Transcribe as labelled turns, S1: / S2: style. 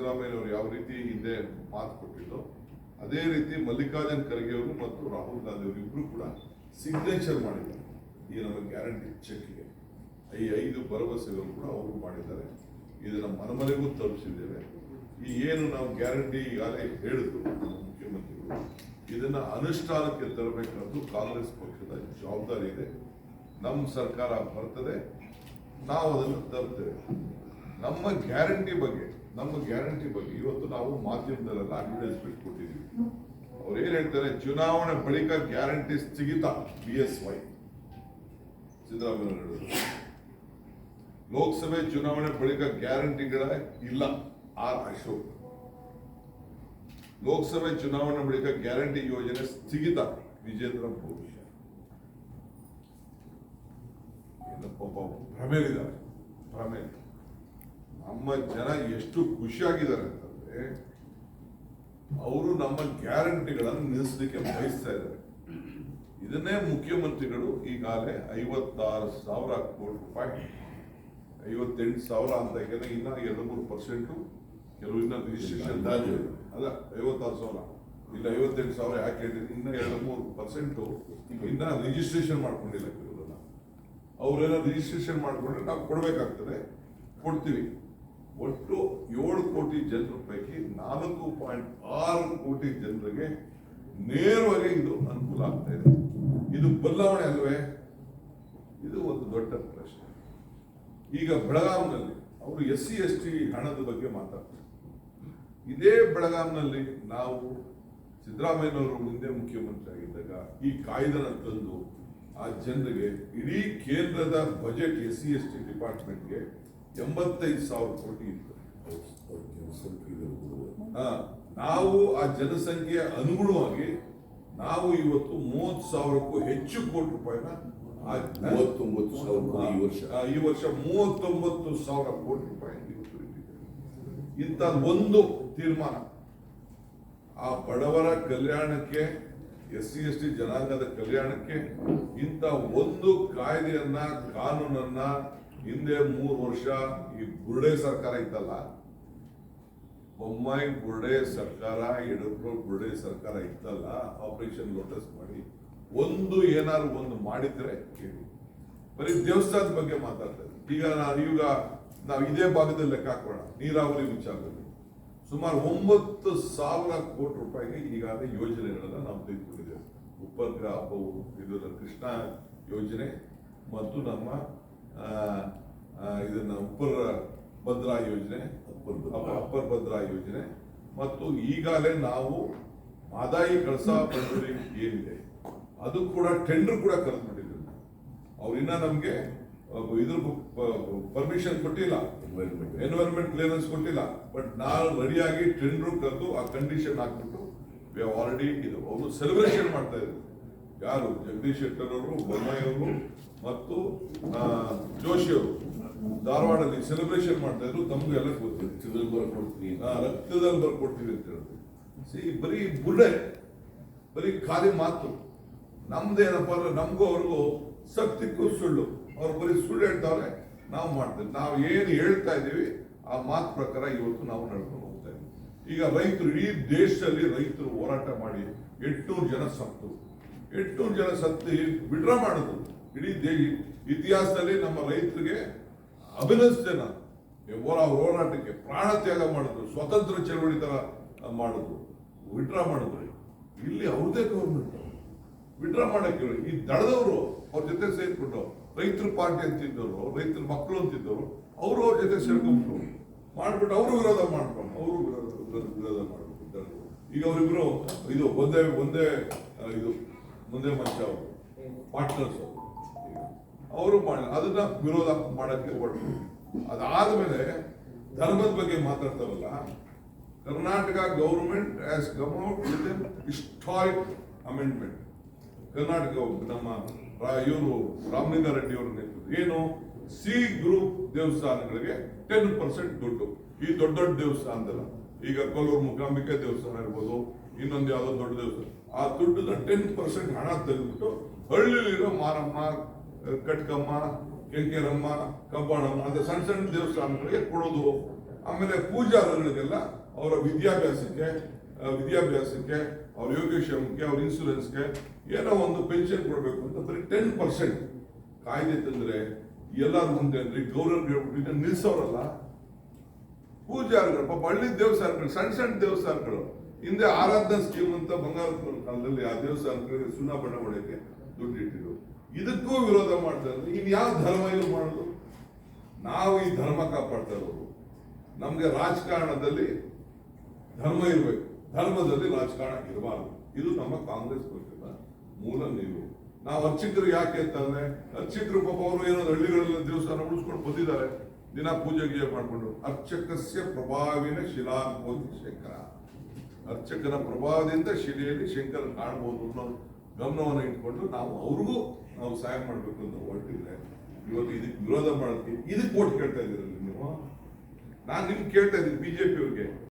S1: ಸಿದ್ದರಾಮಯ್ಯನವರು ಯಾವ ರೀತಿ ಹಿಂದೆ ಮಾತು ಕೊಟ್ಟಿದ್ದು ಅದೇ ರೀತಿ ಮಲ್ಲಿಕಾರ್ಜುನ್ ಖರ್ಗೆ ಅವರು ಮತ್ತು ರಾಹುಲ್ ಗಾಂಧಿ ಅವರು ಇಬ್ರು ಕೂಡ ಸಿಗ್ನೇಚರ್ ಮಾಡಿದ್ದಾರೆ ಈ ನಮ್ಮ ಗ್ಯಾರಂಟಿ ಚೆಕ್ಗೆ. ಈ 5 ಭರವಸೆಗಳು ಕೂಡ ಅವರು ಮಾಡಿದ್ದಾರೆ. ಇದನ್ನ ಮನೆಗೂ ತಲುಪಿಸಿದ್ದೇವೆ. ಈ ಏನು ನಾವು ಗ್ಯಾರಂಟಿ ಈಗಾಗಲೇ ಹೇಳಿದ್ರು ನಮ್ಮ ಮುಖ್ಯಮಂತ್ರಿಗಳು, ಇದನ್ನ ಅನುಷ್ಠಾನಕ್ಕೆ ತರಬೇಕಾದ್ದು ಕಾಂಗ್ರೆಸ್ ಪಕ್ಷದ ಜವಾಬ್ದಾರಿ ಇದೆ. ನಮ್ಮ ಸರ್ಕಾರ ಬರ್ತದೆ, ನಾವು ಅದನ್ನು ತರ್ತೇವೆ. ನಮ್ಮ ಗ್ಯಾರಂಟಿ ಬಗ್ಗೆ ಇವತ್ತು ನಾವು ಮಾಧ್ಯಮದಲ್ಲೆಲ್ಲ ಅಡ್ವರ್ಟೈಸ್ಮೆಂಟ್ ಕೊಟ್ಟಿದ್ದೀವಿ. ಅವ್ರು ಏನ್ ಹೇಳ್ತಾರೆ, ಚುನಾವಣೆ ಬಳಿಕ ಗ್ಯಾರಂಟಿ ಸ್ಥಗಿತ BSY ಸಿದ್ದರಾಮಯ್ಯ ಹೇಳಿದ್ರು. ಲೋಕಸಭೆ ಚುನಾವಣೆ ಬಳಿಕ ಗ್ಯಾರಂಟಿಗಳ ಇಲ್ಲ R ಅಶೋಕ್. ಲೋಕಸಭೆ ಚುನಾವಣೆ ಬಳಿಕ ಗ್ಯಾರಂಟಿ ಯೋಜನೆ ಸ್ಥಗಿತ ವಿಜೇಂದ್ರ ಭವಿಷ್ಯ. ಭ್ರಮೆಲಿದ್ದಾರೆ. ನಮ್ಮ ಜನ ಎಷ್ಟು ಖುಷಿಯಾಗಿದ್ದಾರೆ ಅಂತಂದ್ರೆ ಅವರು ನಮ್ಮ ಗ್ಯಾರಂಟಿಗಳನ್ನು ನಿಲ್ಲಿಸಲಿಕ್ಕೆ ಬಯಸ್ತಾ ಇದ್ದಾರೆ. ಇದನ್ನೇ ಮುಖ್ಯಮಂತ್ರಿಗಳು ಈಗಾಗಲೇ 56,000 ಕೋಟಿ ರೂಪಾಯಿ, 58,000 ಅಂತ ಯಾಕಂದ್ರೆ ಇನ್ನ 2-3% ಕೆಲವು ಇನ್ನ ರಿಜಿಸ್ಟ್ರೇಷನ್ ಅಲ್ಲ 56,000 ಇಲ್ಲ 58,000 ಯಾಕೆ ಹೇಳಿದ್ರೆ ಇನ್ನ 2-3% ಇನ್ನ ರಿಜಿಸ್ಟ್ರೇಷನ್ ಮಾಡ್ಕೊಂಡಿಲ್ಲ. ಕೆಲವರನ್ನ ಅವರೆಲ್ಲ ರಿಜಿಸ್ಟ್ರೇಷನ್ ಮಾಡ್ಕೊಂಡ್ರೆ ನಾವು ಕೊಡ್ಬೇಕಾಗ್ತದೆ, ಕೊಡ್ತೀವಿ. ಒಟ್ಟು 7 ಕೋಟಿ ಜನರ ಪೈಕಿ 4.6 ಕೋಟಿ ಜನರಿಗೆ ನೇರವಾಗಿ ಇದು ಅನುಕೂಲ ಆಗ್ತಾ ಇದೆ. ಇದು ಬದಲಾವಣೆ ಅಲ್ವೇ? ಇದು ಒಂದು ದೊಡ್ಡ ಪ್ರಶ್ನೆ. ಈಗ ಬೆಳಗಾಂನಲ್ಲಿ ಅವರು SC/ST ಹಣದ ಬಗ್ಗೆ ಮಾತಾಡ್ತಾರೆ. ಇದೇ ಬೆಳಗಾಂನಲ್ಲಿ ನಾವು ಸಿದ್ದರಾಮಯ್ಯನವರು ಮುಂದೆ ಮುಖ್ಯಮಂತ್ರಿ ಆಗಿದ್ದಾಗ ಈ ಕಾಯ್ದೆನ ತಂದು ಆ ಜನರಿಗೆ ಇಡೀ ಕೇಂದ್ರದ ಬಜೆಟ್ SC/ST ಡಿಪಾರ್ಟ್ಮೆಂಟ್ಗೆ 85,000 ಕೋಟಿ ಇತ್ತು. ನಾವು ಆ ಜನಸಂಖ್ಯೆ ಅನುಗುಣವಾಗಿ ನಾವು ಇವತ್ತು 30,000ಕ್ಕೂ ಹೆಚ್ಚು ಕೋಟಿ ರೂಪಾಯಿನ 39,000 ಈ ವರ್ಷ 39,000 ಕೋಟಿ ರೂಪಾಯಿ ಇಂಥ ಒಂದು ತೀರ್ಮಾನ ಆ ಬಡವರ ಕಲ್ಯಾಣಕ್ಕೆ, SC/ST ಜನಾಂಗದ ಕಲ್ಯಾಣಕ್ಕೆ ಇಂಥ ಒಂದು ಕಾಯ್ದೆಯನ್ನ, ಕಾನೂನನ್ನ ಹಿಂದೆ 3 ವರ್ಷ ಈ ಬುರ್ಡೆ ಸರ್ಕಾರ ಇತ್ತಲ್ಲ, ಬೊಮ್ಮಾಯಿ ಬುರ್ಡೆ ಸರ್ಕಾರ, ಯಡಿಯೂರಪ್ಪ ಬುರ್ಡೆ ಸರ್ಕಾರ ಇತ್ತಲ್ಲ, ಆಪರೇಷನ್ ಲೋಟಸ್ ಮಾಡಿ ಏನಾದ್ರು ಒಂದು ಮಾಡಿದ್ರೆ ಕೇಳಿ. ಬರೀ ದೇವಸ್ಥಾನದ ಬಗ್ಗೆ ಮಾತಾಡ್ತಾರೆ. ಈಗ ನಾವು ಇದೇ ಭಾಗದಲ್ಲಿ ಲೆಕ್ಕ ಹಾಕೋಣ. ನೀರಾವರಿ ವಿಚಾರದಲ್ಲಿ ಸುಮಾರು 9,000 ಕೋಟಿ ರೂಪಾಯಿಗೆ ಈಗಾಗಲೇ ಯೋಜನೆಗಳನ್ನ ನಾವು ತೆಗೆದುಕೊಂಡಿದ್ದೇವೆ. ಉಪಗ್ರಹ ಇದು ಕೃಷ್ಣ ಯೋಜನೆ ಮತ್ತು ನಮ್ಮ ಇದನ್ನ ಭದ್ರಾ ಯೋಜನೆ, ಅಪ್ಪರ್ ಭದ್ರಾ ಯೋಜನೆ ಮತ್ತು ಈಗಾಗಲೇ ನಾವು ಮಾದಾಯಿ ಕಳಸಾ ಬಂಡೂರಿ ಏನಿದೆ ಅದು ಕೂಡ ಟೆಂಡರ್ ಕೂಡ ಕರೆದುಬಿಟ್ಟಿದ್ರು. ಅವ್ರಿನ್ನ ನಮ್ಗೆ ಇದ್ರ ಪರ್ಮಿಷನ್ ಕೊಟ್ಟಿಲ್ಲ, ಎನ್ವೈರನ್ಮೆಂಟ್ ಕ್ಲಿಯರೆನ್ಸ್ ಕೊಟ್ಟಿಲ್ಲ. ಬಟ್ ನಾವು ರೆಡಿಯಾಗಿ ಟೆಂಡರ್ ಕರೆದು ಆ ಕಂಡೀಷನ್ ಹಾಕ್ಬಿಟ್ಟು ವಿ ಹ್ಯಾವ್ ಆಲ್ರೆಡಿ ಇದು ಅವರು ಸೆಲೆಬ್ರೇಷನ್ ಮಾಡ್ತಾ ಇದ್ರು. ಯಾರು? ಜಗದೀಶ್ ಶೆಟ್ಟರ್ ಅವರು, ಬೊಮ್ಮಾಯಿ ಅವರು ಮತ್ತು ಜೋಶಿ ಅವರು ಧಾರವಾಡಲ್ಲಿ ಸೆಲೆಬ್ರೇಷನ್ ಮಾಡ್ತಾ ಇದ್ರು. ತಮಗೂ ಎಲ್ಲ ಗೊತ್ತಿದೆ, ರಕ್ತದಲ್ಲಿ ಬರ್ಕೊಡ್ತೀವಿ ಅಂತ ಹೇಳಿದ್ರು. ಬರೀ ಬುರ್ಡೆ, ಬರೀ ಖಾಲಿ ಮಾತು. ನಮ್ದೇನಪ್ಪ ಅಂದ್ರೆ ನಮಗೂ ಅವ್ರಿಗೂ ಸತ್ಯಕ್ಕೂ ಸುಳ್ಳು. ಅವ್ರು ಬರೀ ಸುಳ್ಳು ಹೇಳ್ತಾವ್ರೆ, ನಾವು ಮಾಡ್ತೇವೆ. ನಾವು ಏನು ಹೇಳ್ತಾ ಇದ್ದೀವಿ ಆ ಮಾತು ಪ್ರಕಾರ ಇವತ್ತು ನಾವು ನಡ್ಕೊಂಡು ಹೋಗ್ತಾ ಇದ್ದೀವಿ. ಈಗ ರೈತರು, ಇಡೀ ದೇಶದಲ್ಲಿ ರೈತರು ಹೋರಾಟ ಮಾಡಿ 800 ಜನ ಸತ್ತು. 800 ಜನ ಸತ್ತು ವಿಡ್ರಾ ಮಾಡೋದು ಇಡೀ ಇತಿಹಾಸದಲ್ಲಿ ನಮ್ಮ ರೈತರಿಗೆ ಅಭಿನಂದಿಸ್ತೇನೆ ನಾನು. ಹೋರಾಟಕ್ಕೆ ಪ್ರಾಣ ತ್ಯಾಗ ಮಾಡಿದ್ರು, ಸ್ವತಂತ್ರ ಚಳವಳಿ ತರ ಮಾಡಿದ್ರು, ವಿಡ್ರಾ ಮಾಡಿದ್ರು. ಇಲ್ಲಿ ಅವ್ರದೇ ಗೌರ್ಮೆಂಟ್ ವಿಡ್ರಾ ಮಾಡಕ್ಕೆ ಈ ದಳದವರು ಅವ್ರ ಜೊತೆ ಸೇರ್ಕೊಂಡು ರೈತರ ಪಾರ್ಟಿ ಅಂತಿದ್ದವರು, ರೈತರ ಮಕ್ಕಳು ಅಂತಿದ್ದವರು, ಅವರು ಅವ್ರ ಜೊತೆ ಸೇರ್ಕೊಂಡ್ಬಿಟ್ಟು ಮಾಡ್ಬಿಟ್ಟು ಅವರು ವಿರೋಧ ಮಾಡ್ಕೊಂಡು ವಿರೋಧ ಮಾಡ್ಬಿಟ್ಟು ಈಗ ಅವರಿಬ್ರು ಇದು ಒಂದೇ ಇದು ಮುಂದೆ ಮಂಚ ಅವರು ಪಾರ್ಟ್ನರ್ಸ್ ಅವರು ಮಾಡಿ ಅದನ್ನ ವಿರೋಧ ಮಾಡಕ್ಕೆ ಹೊರಟು. ಅದಾದ್ಮೇಲೆ ಧರ್ಮದ ಬಗ್ಗೆ ಮಾತಾಡ್ತಾರಲ್ಲ, Karnataka government has come out with an historic amendment. Karnataka ನಮ್ಮ ಇವರು ರಾಮಲಿಂಗಾರೆಡ್ಡಿ ಅವರು ನೇತೃತ್ವ ಏನು C ಗ್ರೂಪ್ ದೇವಸ್ಥಾನಗಳಿಗೆ 10% ದುಡ್ಡು. ಈ ದೊಡ್ಡ ದೊಡ್ಡ ದೇವಸ್ಥಾನದಲ್ಲ, ಈಗ ಕೊಲ್ಲೂರು ಮೂಕಾಂಬಿಕೆ ದೇವಸ್ಥಾನ ಇರ್ಬೋದು, ಇನ್ನೊಂದು ಯಾವುದೋ ದೊಡ್ಡ ದೇವಸ್ಥಾನ, ಆ ದುಡ್ಡದ 10% ಹಣ ತೆಗೆದುಬಿಟ್ಟು ಹಳ್ಳಿಲಿರೋ ಮಾರಮ್ಮ, ಕಟ್ಕಮ್ಮ, ಕೆಂಕೇರಮ್ಮ, ಕಬ್ಬಾಳಮ್ಮ ಅಂತ ಸಣ್ಣ ಸಣ್ಣ ದೇವಸ್ಥಾನಗಳಿಗೆ ಕೊಡೋದು. ಆಮೇಲೆ ಪೂಜಾರಿಗಳಿಗೆಲ್ಲ ಅವರ ವಿದ್ಯಾಭ್ಯಾಸಕ್ಕೆ ಅವ್ರ ಯೋಗಕ್ಷೇಮಕ್ಕೆ ಅವ್ರ ಇನ್ಸೂರೆನ್ಸ್ಗೆ ಏನೋ ಒಂದು ಪೆನ್ಷನ್ ಕೊಡಬೇಕು ಅಂತ ಬರೀ 10% ಕಾಯ್ದೆ ತಂದ್ರೆ ಎಲ್ಲರೂ ಮುಂದೆ ಗೌರವ ನಿಲ್ಸೋರಲ್ಲ. ಪೂಜಾರಿಗಳು ಪಾಪ ಹಳ್ಳಿ ದೇವಸ್ಥಾನಗಳು, ಸಣ್ಣ ದೇವಸ್ಥಾನಗಳು ಹಿಂದೆ ಆರಾಧನಾ ಸ್ಕೀಮ್ ಅಂತ ಬಂಗಾರದ ಕಾಲದಲ್ಲಿ ಆ ದೇವಸ್ಥಾನಗಳಿಗೆ ಸುಣ್ಣ ಬಣ್ಣ ಹೊಡೆಯಕ್ಕೆ ದುಡ್ಡು ಇಟ್ಟಿದ್ರು. ಇದಕ್ಕೂ ವಿರೋಧ ಮಾಡ್ತಾ ಇದ್ರು. ಇನ್ ಯಾವ ಧರ್ಮ ಇದು ಮಾಡೋದು? ನಾವು ಈ ಧರ್ಮ ಕಾಪಾಡ್ತಾ ಇರೋದು. ನಮ್ಗೆ ರಾಜಕಾರಣದಲ್ಲಿ ಧರ್ಮ ಇರಬೇಕು, ಧರ್ಮದಲ್ಲಿ ರಾಜಕಾರಣ ಇರಬಾರದು. ಇದು ನಮ್ಮ ಕಾಂಗ್ರೆಸ್ ಪಕ್ಷದ ಮೂಲ ನಿಲುವು. ನಾವು ಅರ್ಚಕರು ಯಾಕೆ ಅಂತಂದ್ರೆ, ಅರ್ಚಕರು ಪಾಪ ಅವರು ಏನೋ ಹಳ್ಳಿಗಳೆಲ್ಲ ದೇವಸ್ಥಾನ ಉಳಿಸ್ಕೊಂಡು ಬಂದಿದ್ದಾರೆ, ದಿನ ಪೂಜೆ ಗೀಜೆ ಮಾಡ್ಕೊಂಡು. ಅರ್ಚಕಸ್ಯ ಪ್ರಭಾವಿನ ಶಿಲಾಕೋತಿ ಶಂಕರ, ಅರ್ಚಕನ ಪ್ರಭಾವದಿಂದ ಶಿಲೆಯಲ್ಲಿ ಶಂಕರ ಕಾಣಬಹುದು ಅನ್ನೋ ಗಮನವನ್ನು ಇಟ್ಕೊಂಡು ನಾವು ಅವ್ರಿಗೂ ನಾವು ಸಹಾಯ ಮಾಡಬೇಕು ಅಂತ ಹೊರಟಿದ್ರೆ, ಇವತ್ತು ಇದಕ್ಕೆ ವಿರೋಧ ಮಾಡೋದಕ್ಕೆ ಇದಕ್ಕೆ ಓಟ್ ಕೇಳ್ತಾ ಇದ್ದೀರಲ್ಲ ನೀವು. ನಾನು ನಿಮ್ಗೆ ಕೇಳ್ತಾ ಇದ್ದೀನಿ ಬಿಜೆಪಿ ಅವ್ರಿಗೆ,